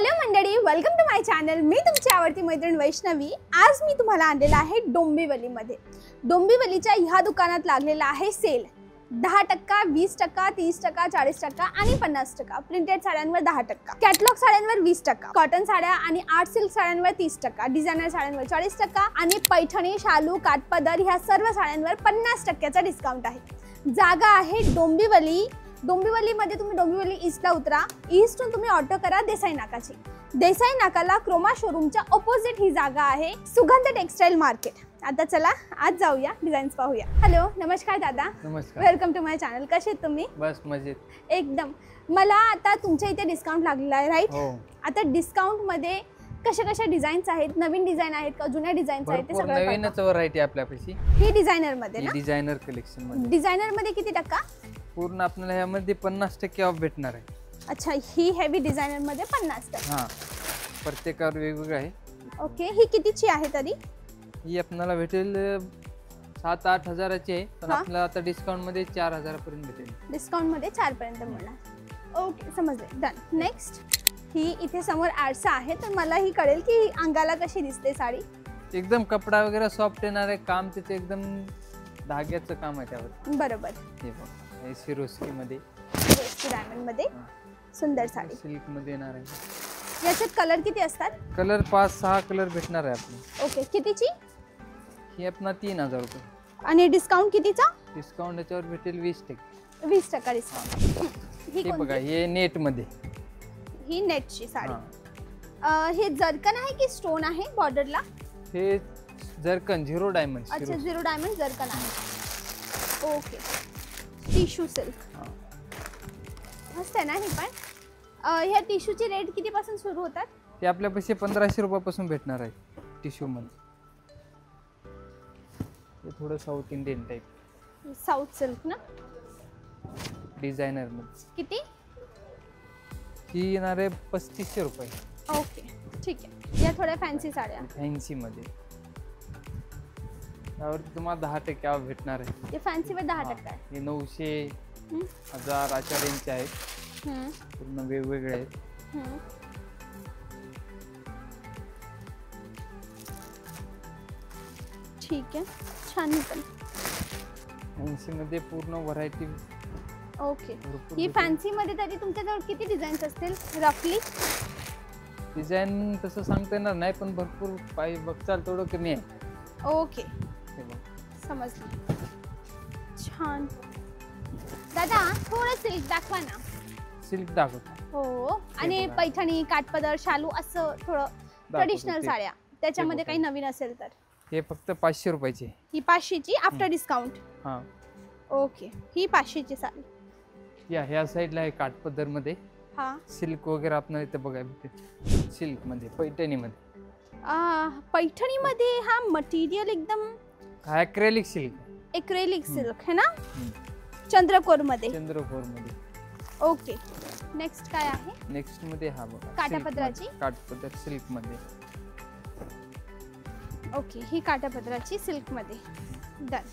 Hello मंडळी, welcome to my channel. मी तुमची आवडती मैत्रीण वैष्णवी। आज मी तुम्हाला आणलेला आहे डोंबिवलीमध्ये। डोंबिवलीच्या ह्या दुकानात लागलेला आहे सेल 10%, 20%, 30%, 40% आणि 50%। प्रिंटेड साड्यांवर 10%, कॅटलॉग साड्यांवर 20%, कॉटन साड्या आणि आर्ट सिल्क साड्यांवर 30%, डिझायनर साड्यांवर 40% आणि पैठणी, शालू, काठपदर ह्या सर्व साड्यांवर 50%चा डिस्काउंट आहे। जागा आहे डोंबिवली। डोंबिवलीमध्ये तुम्ही डोंबिवली ईस्टला उतरा, ईस्टहून तुम्ही ऑटो करा देसाई नाकाची। देसाई नाकाला क्रोमा शोरूमच्या ऑपोजिट ही जागा आहे, सुगंध टेक्सटाईल मार्केट। आता चला आज जाऊया, डिझाईन्स पाहूया। हॅलो, नमस्कार दादा। नमस्कार, वेलकम टू माय चॅनल। कसे आहेत तुम्ही? बस मजेत एकदम। मला आता तुमच्या इथे डिस्काउंट लागलेला आहे, राईट? हो। आता डिस्काउंट मध्ये कशा डिझाईन्स आहेत? नवीन डिझाईन आहेत का जुन्या डिझाईन्स आहेत? ते सगळं नवीनच व्हरायटी आपल्यापाशी। ही डिझायनर मध्ये ना? डिझायनर कलेक्शन मध्ये। डिझायनर मध्ये किती टक्का? पूर्ण आपल्याला यामध्ये 50% ऑफ भेटणार आहे। अच्छा, ही हेवी डिझायनर मध्ये 50%। हां, प्रत्येकावर वेगवेगळं आहे। ओके, ही कितीची आहे तरी? ही आपल्याला भेटेल 7-8 हजाराची आहे, पण आपल्याला आता डिस्काउंट मध्ये 4,000 पर्यंत भेटेल। डिस्काउंट मध्ये 4 पर्यंत मिळणार। ओके, समजले, डन। नेक्स्ट, ही इथे समोर आरसा आहे, तर मला ही कळेल की अंगाला कशी दिसते साडी। एकदम कपडा वगैरे सॉफ्ट येणार आहे, काम तिथे एकदम धाग्याचं काम आहे त्यावर। बरोबर। हे बघ, हे सिरोस्की मध्ये, डायमंड मध्ये सुंदर साडी सिल्क मध्ये येणार आहे। याच्यात कलर किती असतात? कलर 5-6 कलर भेटणार आहे आपल्याला। ओके, कितीची? ही आपला 3,000 रुपये। आणि डिस्काउंट कितीचा? डिस्काउंट याच्यावर भेटेल 20%। 20% डिस्काउंट। ही बघा, हे नेट मध्ये, ही नेटची साडी। हे जरकन आहे की स्टोन आहे बॉर्डरला? हे जरकन 0 डायमंड। अच्छा, 0 डायमंड जरकन आहे। ओके, टिश्यू सिल्क मस्त आहे ना ही पण। ह्या टिश्यूची रेट किती पासून सुरू होतात? ते आपल्यापाशी 1500 रुपयापासून भेटणार आहे टिश्यू मध्ये। हे थोडं south Indian type south silk ना, डिझायनर मध्ये। किती? ही येणार आहे 3500 रुपये। ओके, ठीक आहे। या थोड्या फॅन्सी साड्या फॅन्सी मध्ये, त्यावर तुम्हाला 10% ऑफ भेटणार आहे। हे फॅन्सी वर 10% आहे। हे 900, 1000 अशा रेंजचे आहेत, पूर्ण वेगवेगळे आहेत। ठीक आहे, छान आहे पण फॅन्सी मध्ये पूर्ण व्हरायटी। ओके, ही फॅन्सी मध्ये तरी तुमच्याजवळ किती डिझाईन्स असतील रफली? डिझाईन तसं सांगता येणार नाही, पण भरपूर पाहिजे बघचाल तेवढं कमी आहे। ओके, समजलं। छान दादा, थोडं सिल्क दाखवा ना। सिल्क दाखवतो। हो, आणि पैठणी, काठपदर, शालू असं थोडं ट्रेडिशनल साड्या, त्याच्यामध्ये काही नवीन असेल तर। हे फक्त 500 रुपयाची। ही 500ची आफ्टर डिस्काउंट? हां। ओके, ही 500ची साडी। ह्या साईडला आहे काठपदर मध्ये। हां, सिल्क वगैरे आपल्याला इथे बघायला भेटेल। सिल्क मध्ये, पैठणी मध्ये। पैठणी मध्ये हा मटेरियल एकदम ॲक्रेलिक सिल्क, एक्रेलिक सिल्क है ना, चंद्रकोर मध्ये। चंद्रकोर मध्ये। ओके, नेक्स्ट काय आहे? नेक्स्ट मध्ये हा बघा, काठापदराची। काठपदर सिल्क मध्ये। ओके, ही काठापदराची सिल्क मध्ये, डन।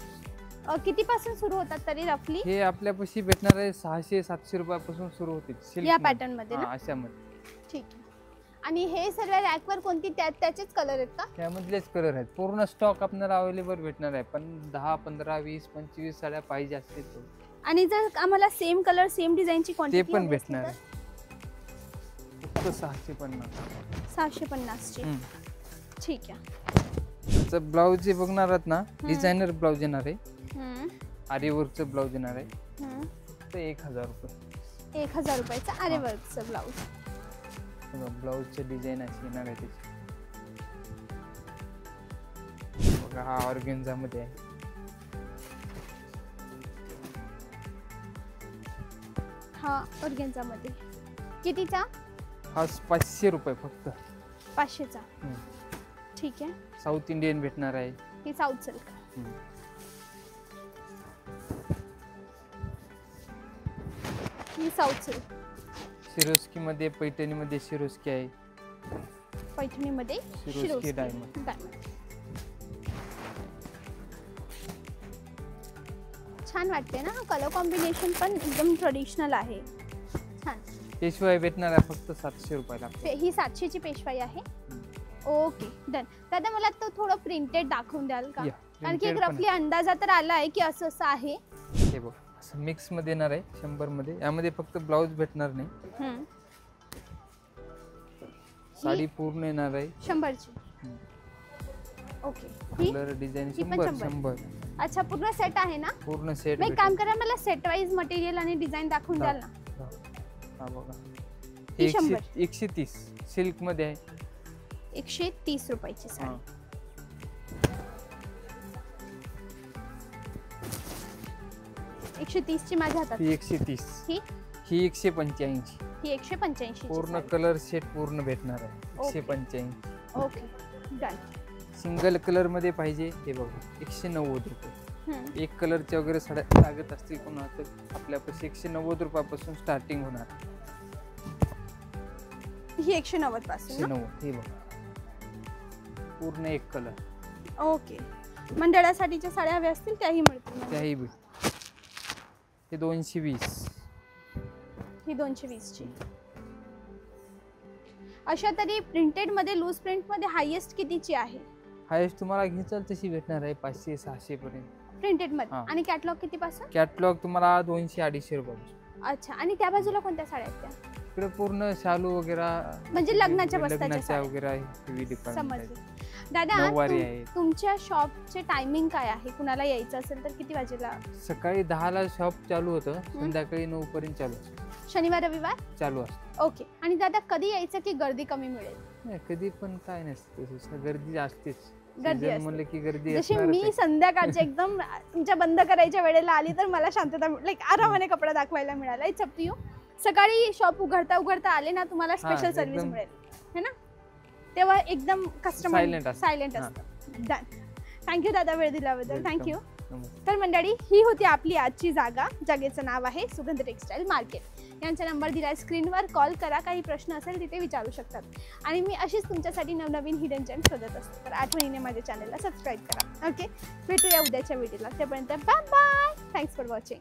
किती पासून सुरू होतात तरी रफली? हे आपल्यापाशी भेटणार आहे 600-700 रुपयापासून सुरू होते सिल्क या पॅटर्न मध्ये ना? अशा मध्ये। ठीक आहे। आणि हे सर्व रॅक वर कोणती त्याचेच कलर आहेत का? त्यामधलेच कलर आहेत। पूर्ण स्टॉक आपल्याला अवेलेबल भेटणार आहे, पण 10, 15, 20, 25 साड्या पाहिजे असतील तर। आणि जर आम्हाला सेम कलर सेम डिझाईनची क्वांटिटी ते पण भेटणार आहे, फक्त 650। 650 ची, ठीक आहे। त्याचं ब्लाऊज जे बघणार आहात ना, डिझायनर ब्लाऊज येणार आहे, आरी वर्कचं ब्लाऊज येणार आहे, फक्त 1000 रुपये। 1000 रुपयाचा आरी वर्कचं ब्लाऊज। ब्लाऊजचे डिझाईन अशी येणार आहे त्याची बघा। हा ऑर्गेन्झा मध्ये आहे। हा ऑर्गेन्झा मध्ये कितीचा? हा 500 रुपये फक्त। 500चा, ठीक आहे। साऊथ इंडियन भेटणार आहे। ही साऊथ सिल्क। ही साऊथ सिल्क। सिरोस्की मध्ये, पैठणी मध्ये सिरोस्की आहे, पैठणी मध्ये सिरोस्की डायमंड। छान वाटते ना, कलर कॉम्बिनेशन पण एकदम ट्रेडिशनल आहे, छान। पेशवाई भेटणार आहे फक्त 700 रुपयाला. ही 700 ची पेशवाई आहे. Okay done. दादा मला तो थोडं प्रिंटेड दाखवून द्याल का? कारण की एक रफली अंदाजा तर आला आहे की असं असं आहे. हे बघ असं मिक्स मध्ये येणार आहे 100 मध्ये. यामध्ये फक्त ब्लाउज भेटणार नाही. साडी पूर्ण येणार आहे 100 ची. ओके. Colour design 100. अच्छा पूर्ण सेट आहे ना? पूर्ण सेट. एक काम करा मला सेट वाइज मटेरियल आणि डिझाइन दाखवून द्याल ना? हा बघा. 130 सिल्क मध्ये आहे. 130 रुपयाची साडी. 130 ची माझ्या हातात. ही 130. ही 185. ही 185. पूर्ण कलर सेट पूर्ण भेटणार आहे 185. Okay done. सिंगल कलर मध्ये पाहिजे हे बघा 190 रुपये. एक कलरच्या वगैरे साड्या लागत असतील कोणाला तर आपल्यापाशी 190 रुपयापासून स्टार्टिंग होणार. ही 190 पासून. 190 हे बघा पूर्ण एक कलर. ओके. मंडळासाठीच्या साड्या हव्या असतील त्याही मिळतील. त्याही हे 220. ही 220 ची. अशा तरी प्रिंटेड मध्ये लूज प्रिंट मध्ये हायेस्ट कितीची आहे? हायेस्ट तुम्हाला घ्यायचं तशी भेटणार आहे 500-600 पर्यंत प्रिंटेड मध्ये. आणि कॅटलॉग किती पासून? कॅटलॉग तुम्हाला 200-250 रुपये. अच्छा. आणि त्या बाजूला कोणत्या साड्या आहेत त्या? इकडे पूर्ण शालू वगैरे म्हणजे लग्नाच्या बस्त्याच्या वगैरे आहे. समजले. दादा तुमच्या शॉपचे टायमिंग काय आहे? कुणाला यायचं असेल तर किती वाजेला? सकाळी 10 ला शॉप चालू होतं. संध्याकाळी 9 पर्यंत चालू असतं. शनिवार रविवार चालू असतं. ओके. आणि दादा कधी यायचं की गर्दी कमी मिळेल? नाही कधी पण काय नसतं गर्दी असतेच. गर्दी म्हणलं की गर्दी. जशी मी संध्याकाळची एकदम तुमच्या बंद करायच्या वेळेला आली तर मला शांतता लाईक आरामाने कपडा दाखवायला मिळाला. It's up to you. सकाळी शॉप उघडता आले ना तुम्हाला स्पेशल सर्व्हिस मिळेल है ना? तेव्हा एकदम कस्टमर सायलेंट असतं. डन. थँक्यू दादा वेळ दिल्याबद्दल. थँक्यू. तर मंडळी ही होती आपली आजची जागा. जागेचं नाव आहे सुगंध टेक्सटाईल मार्केट. यांचा नंबर दिलाय स्क्रीनवर. कॉल करा. काही प्रश्न असेल तिथे विचारू शकतात. आणि मी अशीच तुमच्यासाठी नवनवीन हिडन जेम शोधत असते. तर आठवणीने माझ्या चॅनलला सबस्क्राईब करा. ओके. भेटूया उद्याच्या व्हिडिओला. तोपर्यंत bye bye. Thanks for watching.